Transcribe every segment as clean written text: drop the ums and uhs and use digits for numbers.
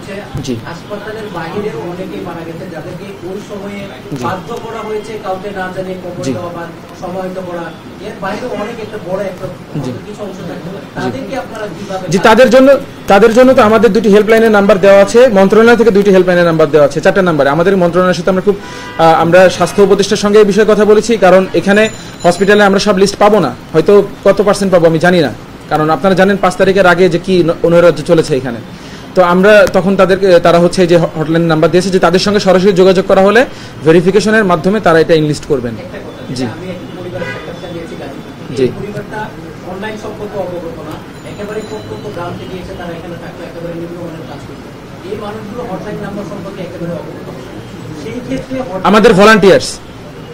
হচ্ছে হাসপাতালের বাইরেও অনেকেই মারা গেছে যাদেরকে ওই সময়ে বাধ্য করা হয়েছে কাউকে না জানিয়ে কবর দেওয়া বা সমাহিত করা, এর বাইরেও অনেক একটা বড় একটা কিছু অংশ থাকে, তাদেরকে আপনারা কিভাবে? জি, তাদের জন্য তো আমাদের দুটি হেল্পলাইনের নাম্বার দেওয়া আছে, মন্ত্রণালয় থেকে দুটি হেল্পলাইনের নাম্বার দেওয়া আছে, 4টা নাম্বারে। আমাদের মন্ত্রণালয়ের সাথে আমরা স্বাস্থ্য উপদেষ্টার সঙ্গে এই বিষয়ে কথা বলেছি, কারণ এখানে হসপিটালে আমরা সব লিস্ট পাবো না, হয়তো কত % পাবো আমি জানি না, কারণ আপনারা জানেন 5 তারিখের আগে যে কি নৈরাজ্য চলেছে এখানে। তো আমরা তখন তারা হচ্ছে যে হটলাইন নাম্বার দিয়েছে যে তাদের সঙ্গে সরাসরি যোগাযোগ করা হলে ভেরিফিকেশনের মাধ্যমে তারা এটা ইনলিস্ট করবেন। জি জি অনলাইন সম্পর্কে অবগত না, একেবারে প্রত্যন্ত গ্রাম থেকে এসে তারা এখানে থাকলে একেবারে নিম্নমানের কাজ করবে, এই মানুষগুলো হটলাইন নাম্বার সম্পর্কে একেবারে অবগত। সেই ক্ষেত্রে আমাদের ভলান্টিয়ার্স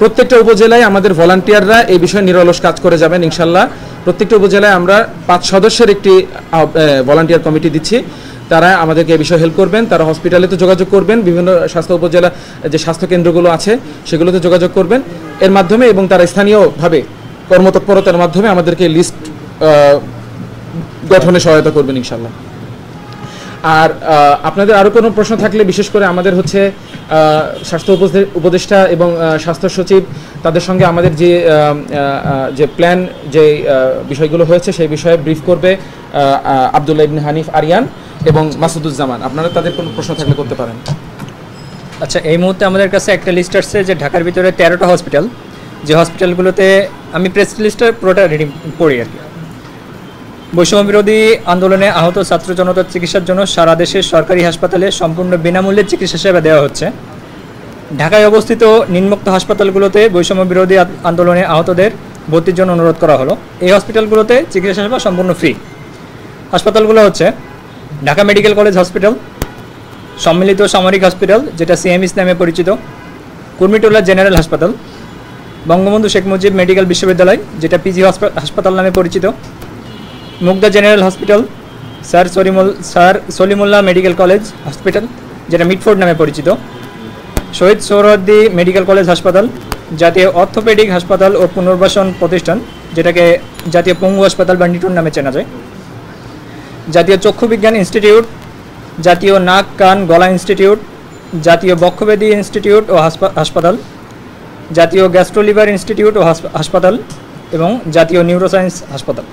প্রত্যেকটা উপজেলায় আমাদের ভলান্টিয়াররা এই বিষয়ে নিরলস কাজ করে যাবেন ইনশাল্লাহ। প্রত্যেকটা উপজেলায় আমরা 5 সদস্যের একটি ভলান্টিয়ার কমিটি দিচ্ছি, তারা আমাদেরকে এই বিষয়ে হেল্প করবেন। তারা হসপিটালে তো যোগাযোগ করবেন, বিভিন্ন স্বাস্থ্য উপজেলা যে স্বাস্থ্য কেন্দ্রগুলো আছে সেগুলোতে যোগাযোগ করবেন এর মাধ্যমে, এবং তারা স্থানীয়ভাবে কর্মতৎপরতার মাধ্যমে আমাদেরকে লিস্ট গঠনে সহায়তা করবেন ইনশাল্লাহ। আর আপনাদের আরও কোনো প্রশ্ন থাকলে, বিশেষ করে আমাদের হচ্ছে স্বাস্থ্য উপদেষ্টা এবং স্বাস্থ্য সচিব তাদের সঙ্গে আমাদের যে প্ল্যান যে বিষয়গুলো হয়েছে সেই বিষয়ে ব্রিফ করবে আব্দুল্লাহ ইবনে হানিফ আরিয়ান এবং মাসুদুজ্জামান। আপনারা তাদের কোনো প্রশ্ন থাকলে করতে পারেন। আচ্ছা, এই মুহূর্তে আমাদের কাছে একটা লিস্ট আসছে যে ঢাকার ভিতরে 13টা হসপিটাল, যে হসপিটালগুলোতে আমি প্রেস লিস্টটা পুরোটা রিডিং পড়ি আর কি। বৈষম্য বিরোধী আন্দোলনে আহত ছাত্র জনতার চিকিৎসার জন্য সারা দেশের সরকারি হাসপাতালে সম্পূর্ণ বিনামূল্যে চিকিৎসা সেবা দেওয়া হচ্ছে। ঢাকায় অবস্থিত নিম্নোক্ত হাসপাতালগুলোতে বৈষম্য বিরোধী আন্দোলনে আহতদের ভর্তির জন্য অনুরোধ করা হলো। এই হসপিটালগুলোতে চিকিৎসা সেবা সম্পূর্ণ ফ্রি। হাসপাতালগুলো হচ্ছে ঢাকা মেডিকেল কলেজ হসপিটাল, সম্মিলিত সামরিক হসপিটাল যেটা সিএমএইচ নামে পরিচিত, কুর্মিটোলা জেনারেল হাসপাতাল, বঙ্গবন্ধু শেখ মুজিব মেডিকেল বিশ্ববিদ্যালয় যেটা পিজি হাসপাতাল নামে পরিচিত, Mugda general hospital, sir Salimullah medical college hospital যেটা মিটফোর্ড নামে পরিচিত, শহীদ সোহরাওয়ার্দী মেডিকেল কলেজ হাসপাতাল, জাতীয় অর্থোপেডিক হাসপাতাল ও পুনর্বাসন প্রতিষ্ঠান যেটাকে জাতীয় পঙ্গু হাসপাতাল বা নিটন নামে চেনা যায়, জাতীয় চক্ষু বিজ্ঞান ইনস্টিটিউট, জাতীয় নাক কান গলা ইনস্টিটিউট, জাতীয় বক্ষব্যাধি ইনস্টিটিউট ও হাসপাতাল, জাতীয় গ্যাস্ট্রোলিভার ইনস্টিটিউট ও হাসপাতাল এবং জাতীয় নিউরোসায়েন্স হাসপাতাল।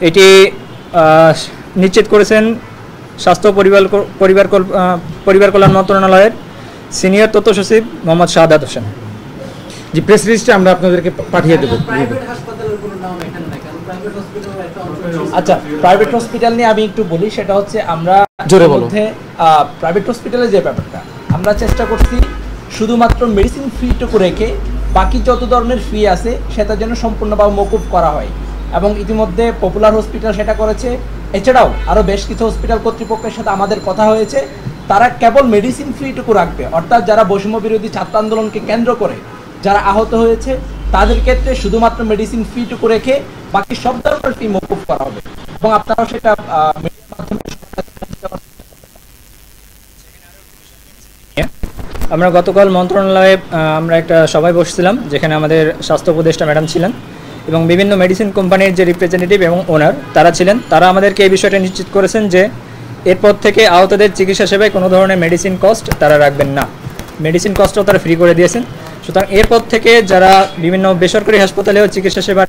এটি নিশ্চিত করেছেন স্বাস্থ্য পরিবার কল্যাণ মন্ত্রণালয়ের সিনিয়র তথ্য সচিব মোহাম্মদ শাহাদাত হোসেন। জি, প্রেস লিস্টে আমরা আপনাদেরকে পাঠিয়ে দেব। আচ্ছা, প্রাইভেট হসপিটাল নিয়ে আমি একটু বলি, সেটা হচ্ছে আমরা মধ্যে প্রাইভেট হসপিটালে যে ব্যাপারটা আমরা চেষ্টা করছি শুধুমাত্র মেডিসিন ফিটুকু রেখে বাকি যত ধরনের ফি আছে সেটা যেন সম্পূর্ণভাবে মকুফ করা হয়, এবং ইতিমধ্যে পপুলার হসপিটাল সেটা করেছে। এছাড়াও আরও বেশ কিছু হসপিটাল কর্তৃপক্ষের সাথে আমাদের কথা হয়েছে, তারা কেবল মেডিসিন ফিটুকু রাখবে, অর্থাৎ যারা বৈষম্য বিরোধী ছাত্র আন্দোলনকে কেন্দ্র করে যারা আহত হয়েছে তাদের ক্ষেত্রে শুধুমাত্র মেডিসিন ফিটুকু রেখে বাকি সব ধরনের ফি মকুফ করা হবে, এবং আপনারাও সেটা আমরা গতকাল মন্ত্রণালয়ে আমরা একটা সভায় বসছিলাম, যেখানে আমাদের স্বাস্থ্য উপদেষ্টা ম্যাডাম ছিলেন এবং বিভিন্ন মেডিসিন কোম্পানির যে রিপ্রেজেন্টেটিভ এবং ওনার তারা ছিলেন। তারা আমাদেরকে এই বিষয়টা নিশ্চিত করেছেন যে এরপর থেকে আহতদের চিকিৎসা সেবায় কোনো ধরনের মেডিসিন কস্ট তারা রাখবেন না, মেডিসিন কস্টও তারা ফ্রি করে দিয়েছেন। সুতরাং এরপর থেকে যারা বিভিন্ন বেসরকারি হাসপাতালেও চিকিৎসা সেবা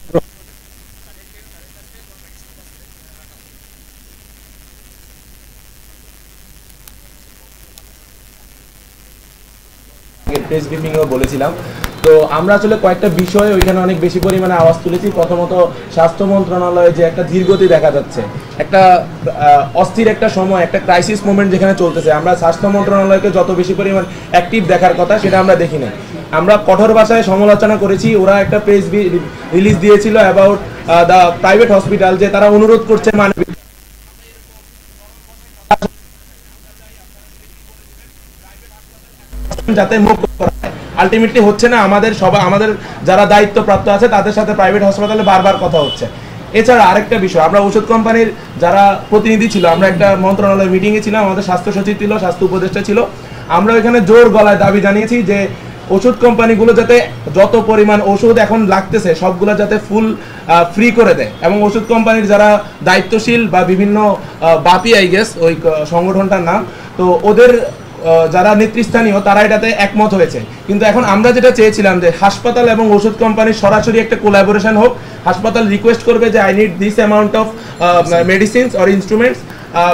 প্রেস ব্রিফিংও বলেছিলাম। তো আমরা আসলে কয়েকটা বিষয় ওইখানে অনেক বেশি পরিমাণে আওয়াজ তুলেছি। প্রথমত স্বাস্থ্য মন্ত্রণালয়ে যে একটা ধীরগতি দেখা যাচ্ছে, একটা অস্থির একটা সময়, একটা ক্রাইসিস মোমেন্ট যেখানে চলতেছে, আমরা স্বাস্থ্য মন্ত্রণালয়কে যত বেশি পরিমাণ অ্যাক্টিভ দেখার কথা সেটা আমরা দেখি না। আমরা কঠোর ভাষায় সমালোচনা করেছি। ওরা একটা প্রেস রিলিজ দিয়েছিল অ্যাবাউট দ্য প্রাইভেট হসপিটাল, যে তারা অনুরোধ করছে মানবিক যাতে মুক্ত করা হয়। আলটিমেটলি হচ্ছে না, আমাদের যারা দায়িত্বপ্রাপ্ত আছে তাদের সাথে প্রাইভেট হাসপাতালে বারবার কথা হচ্ছে। এছাড়া আরেকটা বিষয়, আমরা ওষুধ কোম্পানির যারা প্রতিনিধি ছিল, আমরা একটা মন্ত্রণালয় মিটিংয়ে ছিলাম, আমাদের স্বাস্থ্য সচিব ছিল, স্বাস্থ্য উপদেষ্টা ছিল। আমরা ওইখানে জোর গলায় দাবি জানিয়েছি যে ওষুধ কোম্পানিগুলো যাতে যত পরিমাণ ওষুধ এখন লাগতেছে সবগুলো যাতে ফুল ফ্রি করে দেয়, এবং ওষুধ কোম্পানির যারা দায়িত্বশীল বা বিভিন্ন বাপি আই গেস ওই সংগঠনটার নাম, তো ওদের যারা নেতৃস্থানীয় তারা এটাতে একমত হয়েছে। কিন্তু এখন আমরা যেটা চেয়েছিলাম যে হাসপাতাল এবং ওষুধ কোম্পানির সরাসরি একটা কোলাবোরেশন হোক। হাসপাতাল রিকোয়েস্ট করবে যে I need this amount of medicines or instruments,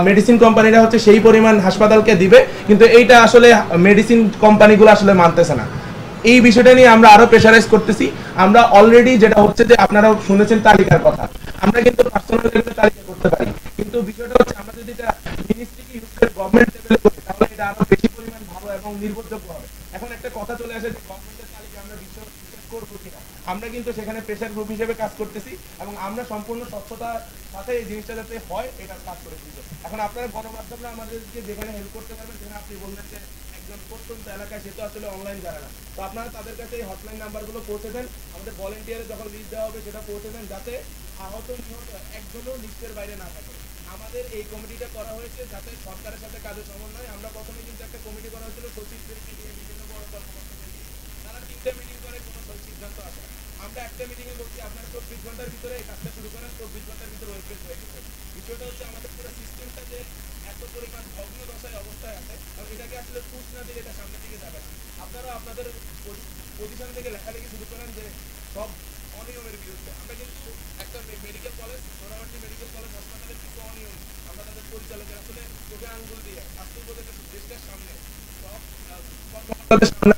medicine কোম্পানিরা হচ্ছে সেই পরিমাণ হাসপাতালকে দিবে, কিন্তু এইটা আসলে মেডিসিন কোম্পানিগুলো আসলে মানতেছে না। এই বিষয়টা নিয়ে আমরা আরো প্রেসারাইজ করতেছি। আমরা অলরেডি যেটা হচ্ছে যে আপনারা শুনেছেন তালিকার কথা, আমরা কিন্তু পার্সোনাল লেভেলে তালিকা করতে পারি, কিন্তু বিষয়টা হচ্ছে আমরা যদি এটা মিনিস্ট্রিকে ইউজ করে গভর্নমেন্ট লেভেলে করি তাহলে এটা আরো বেশি পরিমাণ ভালো এবং নির্ভরযোগ্য হবে। এখন একটা কথা চলে আসে যে গভর্নমেন্টের তালিকা আমরা বিশ্বাস করবো কিনা। আমরা কিন্তু সেখানে প্রেসার গ্রুপ হিসেবে কাজ করতেছি এবং আমরা সম্পূর্ণ স্বচ্ছতার সাথে এই জিনিসটা যাতে হয় এটা কাজ করে দিতে। এখন আপনারা গণমাধ্যমে আমাদেরকে যেখানে হেল্প করতে পারবেন, সেখানে আপনি বললেন যে একজন প্রত্যন্ত এলাকায় সে তো আসলে অনলাইন জানে না, তো আপনারা তাদের কাছে এই হটলাইন নাম্বারগুলো পৌঁছে দেন, আমাদের ভলেন্টিয়ারে যখন লিস্ট দেওয়া হবে সেটা পৌঁছে দেন, যাতে আহত নিহত একজনও লিস্টের বাইরে না থাকে। আমাদের এই কমিটিটা করা হয়েছে যাতে সরকারের সাথে কাজের সমন্বয়। আমরা প্রথমে কিন্তু একটা কমিটি করা হয়েছিল সচিবদেরকে নিয়ে, বিভিন্ন বড় কর্মকর্তাদের নিয়ে, তারা 3টে মিটিং করে কোনো সিদ্ধান্ত আসে না। আমরা একটা মিটিংয়ে বলছি আপনারা 24 ঘন্টার ভিতরে এই কাজটা শুরু করেন, 24 ঘন্টার ভিতরে ওয়েবপেজ হয়ে গেছে। বিষয়টা হচ্ছে আমাদের পুরো সিস্টেমটা যে এত পরিমাণ ভগ্ন দশায় অবস্থায় আছে, এবং এটাকে আসলে পুশ না দিলে এটা সামনের দিকে যাবে না। আপনারা আপনাদের পজিশন থেকে লেখালেখি শুরু করেন যে সব অনিয়মের বিরুদ্ধে। আমরা কিন্তু একটা মেডিকেল কলেজ, সোনামাটি মেডিকেল কলেজ হাসপাতালের কিন্তু অনিয়ম আমরা তাদের পরিচালকের আসলে চোখে আঙ্গুল দিয়ে স্বাস্থ্য উপদেষ্টা দেশটার সামনে সব কর্মকর্তাদের সামনে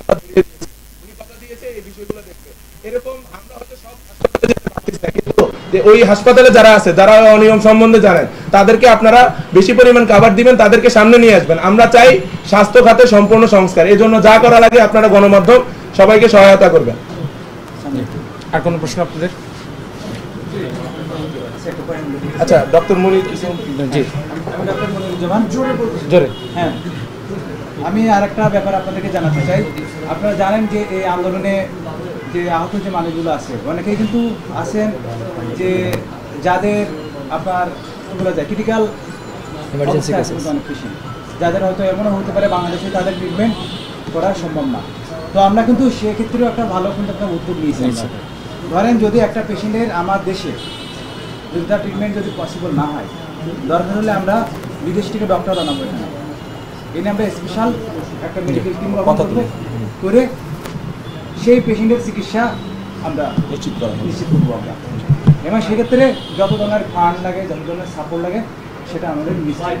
উনি কথা দিয়েছে এই বিষয়গুলো দেখবে। এরকম আমরা হয়তো সব হাসপাতালে যেতে পারতেছি না, কিন্তু যে ওই হাসপাতালে যারা আছে, যারা অনিয়ম সম্বন্ধে জানেন, তাদেরকে আপনারা বেশি পরিমাণ কাভার দিবেন, তাদেরকে সামনে নিয়ে আসবেন। আমরা চাই স্বাস্থ্য খাতে সম্পূর্ণ সংস্কার, এই জন্য যা করা লাগে আপনারা গণমাধ্যম সবাইকে সহায়তা করবেন। আর কোনো প্রশ্ন আপনাদের? আচ্ছা, ডক্টর মনির কিছু। জি, আমি ডক্টর মনিরুজ্জামান। জোরে। হ্যাঁ, আমি আর একটা ব্যাপার আপনাদেরকে জানাতে চাই। আপনারা জানেন যে এই আন্দোলনে যে আহত যে মানুষগুলো আছে, অনেকেই কিন্তু আছেন যে যাদের আপনার বলা যায় ক্রিটিক্যাল Emergency cases। অনেক বেশি, যাদের হয়তো এমনও হতে পারে বাংলাদেশে তাদের ট্রিটমেন্ট করা সম্ভব না। তো আমরা কিন্তু সেক্ষেত্রেও একটা ভালো কিন্তু একটা উদ্যোগ নিয়েছি। ধরেন যদি একটা পেশেন্টের আমার দেশে যদি তার ট্রিটমেন্ট যদি পসিবল না হয়, দরকার হলে আমরা বিদেশ থেকে ডক্টর আনাবো এখানে, এনে আমরা স্পেশাল একটা মেডিকেল টিম গঠন করে সেই পেশেন্টের চিকিৎসা আমরা নিশ্চিত করবো আমরা। এবং সেক্ষেত্রে যত ধরনের ফান্ড লাগে, যত ধরনের সাপোর্ট লাগে, সেটা আমাদের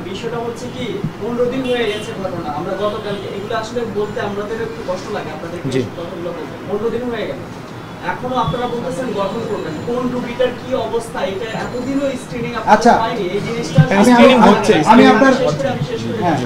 বিষয়টা হচ্ছে কি 15 দিন হয়ে গেছে ঘটনা। আমরা গতকালকে এগুলো আসলে বলতে আমাদের একটু কষ্ট লাগে আপনাদের কথাগুলো বলতে। 15 দিন হয়ে গেল, এখনো আপনারা বলতেছেন গঠন করবেন। কোন রোগীটার কি অবস্থা এটা এতদিনও স্ক্রিনিং আপনারা হয়নি। এই জিনিসটা আমি আপনার হ্যাঁ,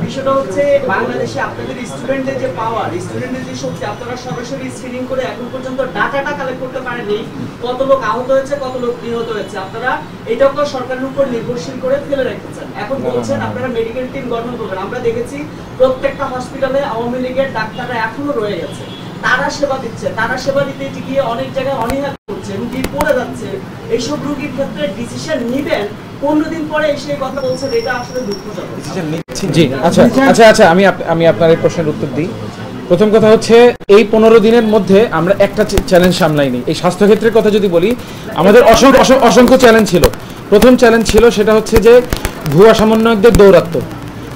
বিষয়টা হচ্ছে বাংলাদেশে আপনাদের স্টুডেন্টদের যে পাওয়ার, স্টুডেন্টদের যে শক্তি, আপনারা সরাসরি স্ক্রিনিং করে এখন পর্যন্ত ডাটাটা কালেক্ট করতে পারেননি। কত লোক আহত হয়েছে, কত লোক নিহত হয়েছে, আপনারা এটাও তো সরকারের উপর নির্ভরশীল করে ফেলে রেখেছেন। এখন বলছেন আপনারা মেডিকেল টিম গঠন করবেন। আমরা দেখেছি প্রত্যেকটা হসপিটালে আওয়ামী লীগের ডাক্তাররা এখনো রয়ে গেছে, তারা সেবা দিচ্ছে, তারা সেবা দিতে গিয়ে অনেক জায়গায় অনীহা করছে, রুগী পড়ে যাচ্ছে। এইসব রুগীর ক্ষেত্রে ডিসিশন নিবেন 15 দিন পরে এসে কথা বলছেন, এটা আসলে দুঃখজনক। জি, আচ্ছা, আমি আপনার এই প্রশ্নের উত্তর দিই। প্রথম কথা হচ্ছে এই 15 দিনের মধ্যে আমরা একটা চ্যালেঞ্জ সামলাইনি। এই স্বাস্থ্যক্ষেত্রের কথা যদি বলি, আমাদের অসংখ্য চ্যালেঞ্জ ছিল। প্রথম চ্যালেঞ্জ ছিল সেটা হচ্ছে যে ভুয়া সমন্বয়কদের দৌরাত্ম্য।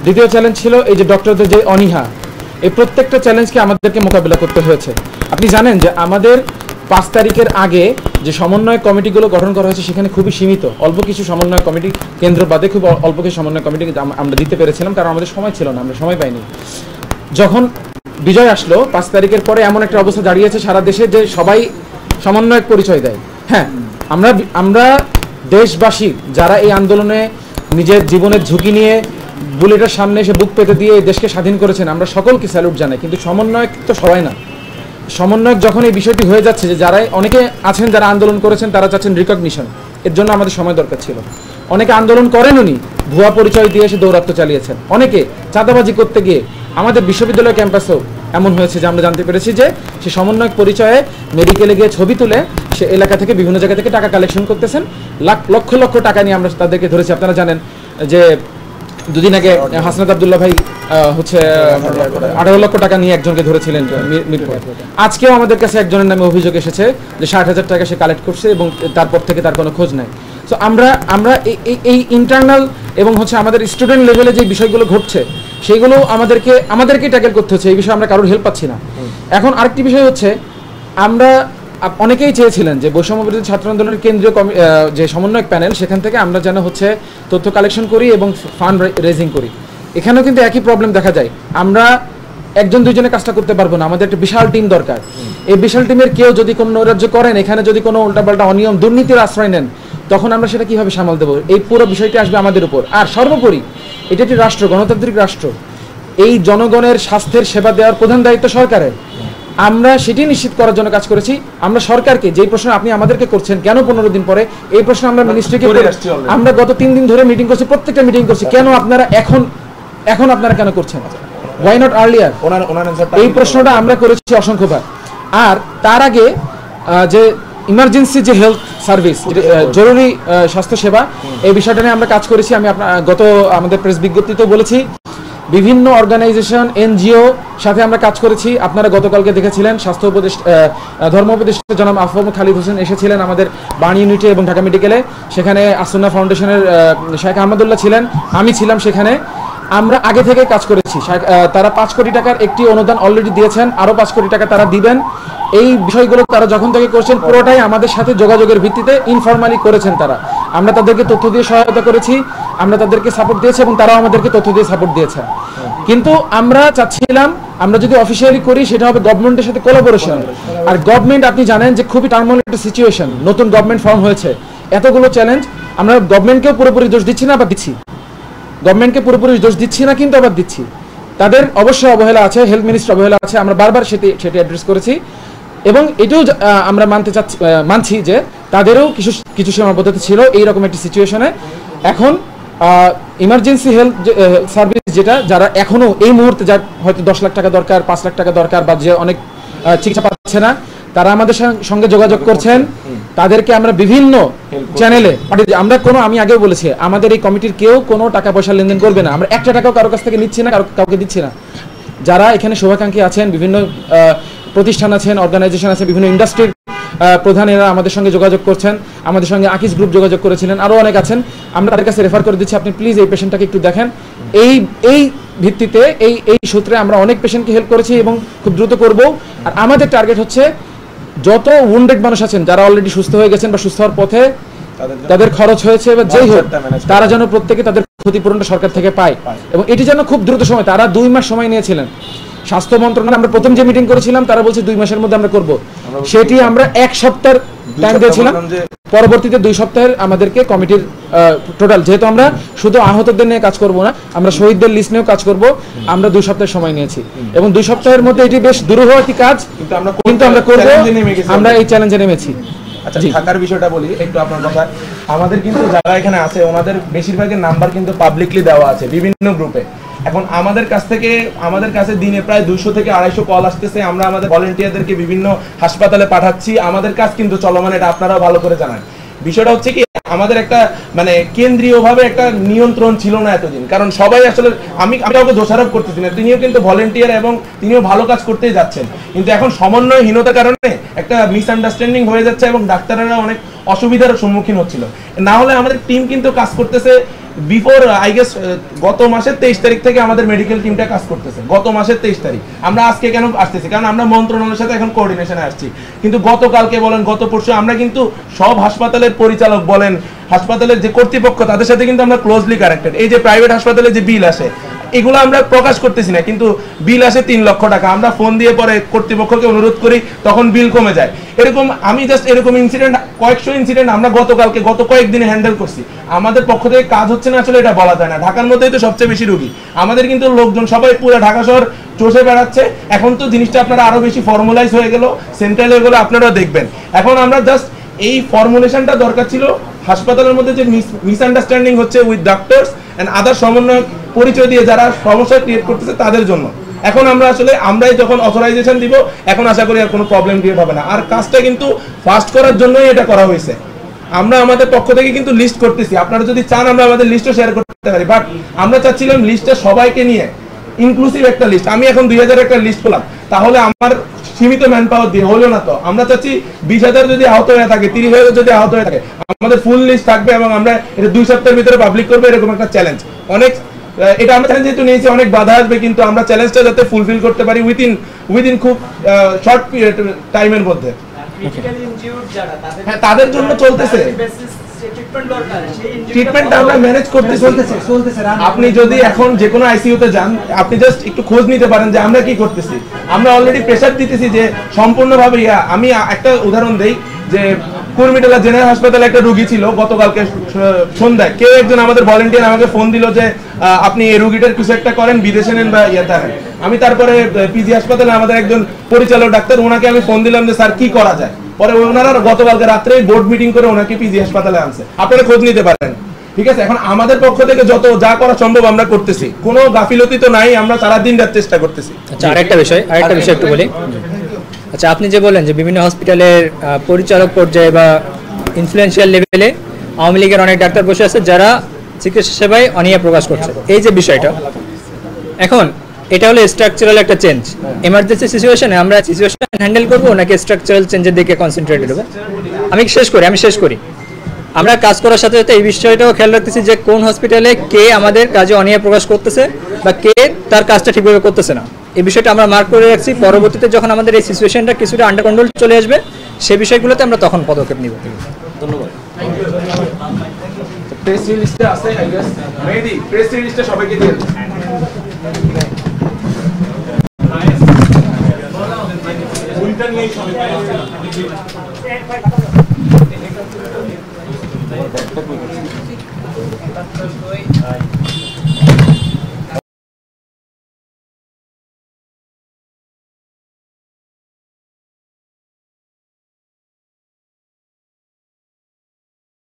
দ্বিতীয় চ্যালেঞ্জ ছিল এই যে ডক্টরদের যে অনীহা। এই প্রত্যেকটা চ্যালেঞ্জকে আমাদেরকে মোকাবিলা করতে হয়েছে। আপনি জানেন যে আমাদের 5 তারিখের আগে যে সমন্বয় কমিটিগুলো গঠন করা হয়েছে সেখানে খুবই সীমিত, অল্প কিছু সমন্বয় কমিটি, কেন্দ্র বাদে খুব অল্প কিছু সমন্বয় কমিটি আমরা দিতে পেরেছিলাম, কারণ আমাদের সময় ছিল না, আমরা সময় পাইনি। যখন বিজয় আসলো 5 তারিখের পরে এমন একটা অবস্থা দাঁড়িয়েছে সারা দেশে যে সবাই সমন্বয়ক পরিচয় দেয়। হ্যাঁ, আমরা দেশবাসী যারা এই আন্দোলনে নিজের জীবনের ঝুঁকি নিয়ে বুলেটের সামনে এসে বুক পেতে দিয়ে এই দেশকে স্বাধীন করেছেন, আমরা সকলকে স্যালুট জানাই। কিন্তু সমন্বয়ক তো সবাই না। সমন্বয়ক যখন এই বিষয়টি হয়ে যাচ্ছে যে যারা অনেকে আছেন যারা আন্দোলন করেছেন তারা চাচ্ছেন রিকগনিশন, এর জন্য আমাদের সময় দরকার ছিল। অনেকে আন্দোলন করেননি, ভুয়া পরিচয় দিয়ে এসে দৌরাত্ম্য চালিয়েছেন। অনেকে চাঁদাবাজি করতে গিয়ে আমাদের বিশ্ববিদ্যালয় ক্যাম্পাসেও এমন হয়েছে যে আমরা জানতে পেরেছি যে সে সমন্বয়ক পরিচয়ে মেডিকেলে গিয়ে ছবি তুলে সে এলাকা থেকে বিভিন্ন জায়গা থেকে টাকা কালেকশন করতেছেন, লক্ষ লক্ষ টাকা নিয়ে আমরা তাদেরকে ধরেছি। আপনারা জানেন যে দুদিন আগে হাসনাত আব্দুল্লাহ ভাই হচ্ছে 18 লক্ষ টাকা নিয়ে একজনকে ধরেছিলেন মিরপুরে। আজকেও আমাদের কাছে একজনের নামে অভিযোগ এসেছে যে 60,000 টাকা সে কালেক্ট করছে এবং তারপর থেকে তার কোনো খোঁজ নাই। সো আমরা এই ইন্টারনাল এবং হচ্ছে আমাদের স্টুডেন্ট লেভেলে যে বিষয়গুলো ঘটছে সেগুলো আমাদেরকে ট্যাকেল করতে হচ্ছে, এই বিষয়ে আমরা কারোর হেল্প পাচ্ছি না। এখন আরেকটি বিষয় হচ্ছে, আমরা অনেকেই চেয়েছিলেন যে বৈষম্য বিরোধী ছাত্র আন্দোলনের কেন্দ্রীয় যে সমন্বয়ক প্যানেল, সেখান থেকে আমরা যেন হচ্ছে তথ্য কালেকশন করি এবং ফান্ড রেজিং করি। এখানেও কিন্তু একই প্রবলেম দেখা যায়, আমরা একজন দুইজনে কাজটা করতে পারবো না, আমাদের একটা বিশাল টিম দরকার। এই বিশাল টিমের কেউ যদি কোনো নৈরাজ্য করেন, এখানে যদি কোনো উল্টাপাল্টা অনিয়ম দুর্নীতির আশ্রয় নেন, তখন আমরা সেটা কিভাবে সামাল দেবো? এই পুরো বিষয়টি আসবে আমাদের উপর। আর সর্বোপরি এটা একটি রাষ্ট্র, গণতান্ত্রিক রাষ্ট্র, এই জনগণের স্বাস্থ্যের সেবা দেওয়ার প্রধান দায়িত্ব সরকারের। আমরা সেটি নিশ্চিত করার জন্য কাজ করেছি। আমরা সরকারকে যেই প্রশ্ন আপনি আমাদেরকে করছেন, কেন 15 দিন পরে, এই প্রশ্ন আমরা মিনিস্ট্রিকে আমরা গত 3 দিন ধরে মিটিং করছি, প্রত্যেকটা মিটিং করছি, কেন আপনারা এখন আপনারা কেন করছেন, ওয়াই নট আর্লিয়ার? এই প্রশ্নটা আমরা করেছি অসংখ্যবার। আর তার আগে যে ইমার্জেন্সি যে হেলথ সার্ভিস, জরুরি স্বাস্থ্য সেবা, এই বিষয়টা নিয়ে আমরা কাজ করেছি। আমি গত আমাদের প্রেস বিজ্ঞপ্তিতেও বলেছি, বিভিন্ন অর্গানাইজেশন, এনজিও সাথে আমরা কাজ করেছি। আপনারা গতকালকে দেখেছিলেন স্বাস্থ্য ধর্ম উপদেষ্টা জনাব আফম খালিদ হোসেন এসেছিলেন আমাদের বাণী ইউনিটে এবং ঢাকা মেডিকেলে। সেখানে আসুন্না ফাউন্ডেশনের শেখ আহমদুল্লাহ ছিলেন, আমি ছিলাম সেখানে। আমরা আগে থেকে কাজ করেছি। তারা 5 কোটি টাকার একটি অনুদান অলরেডি দিয়েছেন, আরও 5 কোটি টাকা তারা দিবেন। এই বিষয়গুলো তারা যখন থেকে করছেন, পুরোটাই আমাদের সাথে যোগাযোগের ভিত্তিতে ইনফরমালি করেছেন তারা। আমরা তাদেরকে তথ্য দিয়ে সহায়তা করেছি, আমরা তাদেরকে সাপোর্ট দিয়েছি এবং তারাও আমাদেরকে তথ্য দিয়ে সাপোর্ট দিয়েছেন। কিন্তু আমরা চাচ্ছিলাম, আমরা যদি অফিসিয়ালি করি সেটা হবে গভর্নমেন্টের সাথে কোলাবোরেশন। আর গভর্নমেন্ট, আপনি জানেন যে খুবই টার্মোনাল একটা সিচুয়েশন, নতুন গভর্নমেন্ট ফর্ম হয়েছে, এতগুলো চ্যালেঞ্জ। আমরা গভর্নমেন্টকেও পুরোপুরি দোষ দিচ্ছি না, বা দিচ্ছি, গভর্নমেন্টকে পুরোপুরি দোষ দিচ্ছি না, কিন্তু আবার দিচ্ছি। তাদের অবশ্যই অবহেলা আছে, হেলথ মিনিস্টার অবহেলা আছে, আমরা বারবার সেটি অ্যাড্রেস করেছি। এবং এটাও আমরা মানছি যে তাদেরও কিছু সীমাবদ্ধতা ছিল এইরকম একটি সিচুয়েশনে। এখন ইমার্জেন্সি হেলথ সার্ভিস যেটা, যারা এখনও এই মুহূর্তে, যার হয়তো 10 লাখ টাকা দরকার, 5 লাখ টাকা দরকার, বা যে অনেক চিকিৎসা পাচ্ছে না, তারা আমাদের সঙ্গে যোগাযোগ করছেন। তাদেরকে আমরা বিভিন্ন চ্যানেলে আমি আগেও বলেছি, আমাদের এই কমিটির কেউ কোনো টাকা পয়সা লেনদেন করবে না, আমরা একটা টাকাও কারো কাছ থেকে নিচ্ছি না, কাউকে দিচ্ছি না। যারা এখানে শুভাকাঙ্ক্ষী আছেন, বিভিন্ন প্রতিষ্ঠান আছেন, অর্গানাইজেশন আছে, বিভিন্ন ইন্ডাস্ট্রির প্রধানেরা আমাদের সঙ্গে যোগাযোগ করছেন, আমাদের সঙ্গে আকিস গ্রুপ যোগাযোগ করেছিলেন, আরও অনেক আছেন। আমরা তাদের কাছে রেফার করে দিচ্ছি, আপনি প্লিজ এই পেশেন্টটাকে একটু দেখেন। এই ভিত্তিতে এই সূত্রে আমরা অনেক পেশেন্টকে হেল্প করেছি এবং খুব দ্রুত করব। আর আমাদের টার্গেট হচ্ছে, যত উন্ডেড মানুষ আছেন, যারা অলরেডি সুস্থ হয়ে গেছেন বা সুস্থ হওয়ার পথে, তাদের খরচ হয়েছে বা যেই হোক, তারা যেন প্রত্যেকে তাদের ক্ষতিপূরণটা সরকার থেকে পায়, এবং এটি যেন খুব দ্রুত সময়। তারা 2 মাস সময় নিয়েছিলেন। স্বাস্থ্য মন্ত্রণালয় আমরা প্রথম যে মিটিং করেছিলাম, তারা বলছে 2 মাসের মধ্যে আমরা করব, সেটি আমরা 1 সপ্তাহের টাইম দিয়েছিলাম। পরবর্তীতে 2 সপ্তাহের আমাদেরকে কমিটির টোটাল, যেহেতু আমরা শুধু আহতদের নিয়ে কাজ করব না, আমরা শহীদদের লিস্ট নিয়েও কাজ করব, আমরা 2 সপ্তাহের সময় নিয়েছি। এবং 2 সপ্তাহের মধ্যে এটি বেশ দুরূহ একটি কাজ, কিন্তু আমরা করব, আমরা এই চ্যালেঞ্জে নেমেছি। আচ্ছা, ঢাকার বিষয়টা বলি একটু আপনার কথা। আমাদের কিন্তু যারা এখানে আছে, ওনাদের বেশিরভাগের নাম্বার কিন্তু পাবলিকলি দেওয়া আছে বিভিন্ন গ্রুপে। এখন আমাদের কাছে দিনে প্রায় 200 থেকে 250 কল আসতেছে। আমরা আমাদের ভলান্টিয়ারদেরকে বিভিন্ন হাসপাতালে পাঠাচ্ছি, আমাদের কাজ কিন্তু চলমান, এটা আপনারাও ভালো করে জানেন। বিষয়টা হচ্ছে কি, আমাদের একটা কেন্দ্রীয়ভাবে একটা নিয়ন্ত্রণ ছিল না এতদিন, কারণ সবাই আসলে, আমি কাউকে দোষারোপ করতেছি না, তিনিও কিন্তু ভলান্টিয়ার এবং তিনিও ভালো কাজ করতেই যাচ্ছেন। কিন্তু এখন সমন্বয়হীনতার কারণে একটা মিসআন্ডারস্ট্যান্ডিং হয়ে যাচ্ছে এবং ডাক্তাররা অনেক অসুবিধার সম্মুখীন হচ্ছিল। না হলে আমাদের টিম কিন্তু কাজ করতেছে বিফোর, আই গেস গত মাসের 23 তারিখ থেকে আমাদের মেডিকেল টিমটা কাজ করতেছে। গত মাসের 23 তারিখ। আমরা আজকে কেন আসতেছি, কারণ আমরা মন্ত্রণালয়ের সাথে এখন কোঅর্ডিনেশনে আসছি। কিন্তু গতকালকে বলেন, গত পরশু আমরা কিন্তু সব হাসপাতালের পরিচালক বলেন, হাসপাতালের যে কর্তৃপক্ষ, তাদের সাথে কিন্তু আমরা ক্লোজলি কানেক্টেড। এই যে প্রাইভেট হাসপাতালে যে বিল আসে, এগুলো আমরা প্রকাশ করতেছি না, কিন্তু বিল আসে 3 লক্ষ টাকা। আমরা ফোন দিয়ে পরে কর্তৃপক্ষকে অনুরোধ করি, তখন বিল কমে যায়। এরকম আমি জাস্ট এরকম ইনসিডেন্ট, কয়েকশো ইনসিডেন্ট আমরা গতকালকে, গত কয়েকদিনে হ্যান্ডেল করছি। আমাদের পক্ষ থেকে কাজ হচ্ছে না, আসলে এটা বলা যায় না। ঢাকার মধ্যেই তো সবচেয়ে বেশি রোগী, আমাদের কিন্তু লোকজন সবাই পুরো ঢাকা শহর চষে বেড়াচ্ছে। এখন তো জিনিসটা আপনারা আরো বেশি ফর্মালাইজ হয়ে গেল, সেন্ট্রাল হয়ে গেল, আপনারাও দেখবেন। এখন আমরা জাস্ট এই ফর্মুলেশনটা দরকার ছিল। হাসপাতালের মধ্যে যে মিসআন্ডারস্ট্যান্ডিং হচ্ছে উইথ ডক্টরস এন্ড আদার সমন্বয় পরিচয় দিয়ে যারা সমস্যা ক্রিয়েট করতেছে, তাদের জন্য এখন আমরাই যখন অথরাইজেশন দিব, এখন আশা করি আর কোনো প্রবলেম ক্রিয়েট হবে না। আর কাজটা কিন্তু ফাস্ট করার জন্যই এটা করা হয়েছে। আমরা আমাদের পক্ষ থেকে কিন্তু লিস্ট করতেছি, আপনারা যদি চান আমরা আমাদের লিস্টও শেয়ার করতে পারি, বাট আমরা চাচ্ছিলাম লিস্টটা সবাইকে নিয়ে ইনক্লুসিভ একটা লিস্ট। আমি এখন 2000 একটা লিস্ট করলাম, তাহলে আমার সীমিত ম্যান পাওয়ার দিয়ে হলো না। তো আমরা চাচ্ছি 20,000 যদি আহত হয়ে থাকে, 30,000 যদি আহত হয়ে থাকে, আমাদের ফুল লিস্ট থাকবে এবং আমরা এটা 2 সপ্তাহের ভিতরে পাবলিক করবো, এরকম একটা চ্যালেঞ্জ। অনেক এটা আমরা চ্যালেঞ্জ যেহেতু নিয়েছি, অনেক বাধা আসবে, কিন্তু আমরা চ্যালেঞ্জটা যাতে ফুলফিল করতে পারি উইদিন খুব শর্ট পিরিয়ড টাইমের মধ্যে। হ্যাঁ, তাদের জন্য চলতেছে ট্রিটমেন্ট, আমরা ম্যানেজ করতেছি। আপনি যদি এখন যে কোনো আইসিইউতে যান, আপনি জাস্ট একটু খোঁজ নিতে পারেন যে আমরা কি করতেছি। আমরা অলরেডি প্রেসার দিতেছি যে সম্পূর্ণভাবে আমি একটা উদাহরণ দেই যে কুর্মিটোলা জেনারেল হাসপাতালে একটা রোগী ছিল গতকালকে সন্ধ্যায়, কেউ একজন আমাদের ভলেন্টিয়ার আমাকে ফোন দিল যে আপনি এই রোগীটার কিছু একটা করেন, বিদেশে নেন বা ইয়েতে নেন। আমি তারপরে পিজি হাসপাতালে আমাদের একজন পরিচালক ডাক্তার, ওনাকে আমি ফোন দিলাম যে স্যার কি করা যায়। পরে ওনারা গতকালকে রাত্রে বোর্ড মিটিং করে ওনাকে পিজি হাসপাতালে আনছে। আপনারা খোঁজ নিতে পারেন, ঠিক আছে? এখন আমাদের পক্ষ থেকে যত যা করা সম্ভব আমরা করতেছি, কোনো গাফিলতি তো নাই, আমরা সারাদিন রাত চেষ্টা করতেছি। আচ্ছা, আরেকটা বিষয় একটু বলি। আচ্ছা, আপনি যে বলেন যে বিভিন্ন হসপিটালের পরিচালক পর্যায়ে বা ইনফ্লুয়েন্সিয়াল লেভেলে আওয়ামী লীগের অনেক ডাক্তার বসে আছে যারা চিকিৎসা সেবায় অনীহা প্রকাশ করছে, এই যে বিষয়টা, এখন এটা হলো স্ট্রাকচারাল একটা চেঞ্জ। এমার্জেন্সি সিচুয়েশনে আমরা সিচুয়েশন হ্যান্ডেল করবো নাকি স্ট্রাকচারাল চেঞ্জের দিকে কনসেন্ট্রেট দেবো? আমি শেষ করি। আমরা কাজ করার সাথে সাথে এই বিষয়টাও খেয়াল রাখতেছি যে কোন হসপিটালে কে আমাদের কাজে অনীহা প্রকাশ করতেছে বা কে তার কাজটা ঠিকভাবে করতেছে না, এই বিষয়টা আমরা মার্ক করে রাখছি। পরবর্তীতে যখন আমাদের এই সিচুয়েশনটা কিছুটা আন্ডার কন্ট্রোল চলে আসবে, সেই বিষয়গুলোতে আমরা তখন পদক্ষেপ নিব। ধন্যবাদ। প্রেস রিলিজটা আছে, আই গেস মেহেদি প্রেস রিলিজটা সবাইকে দিয়ে উইন্টা নিয়ে সবাই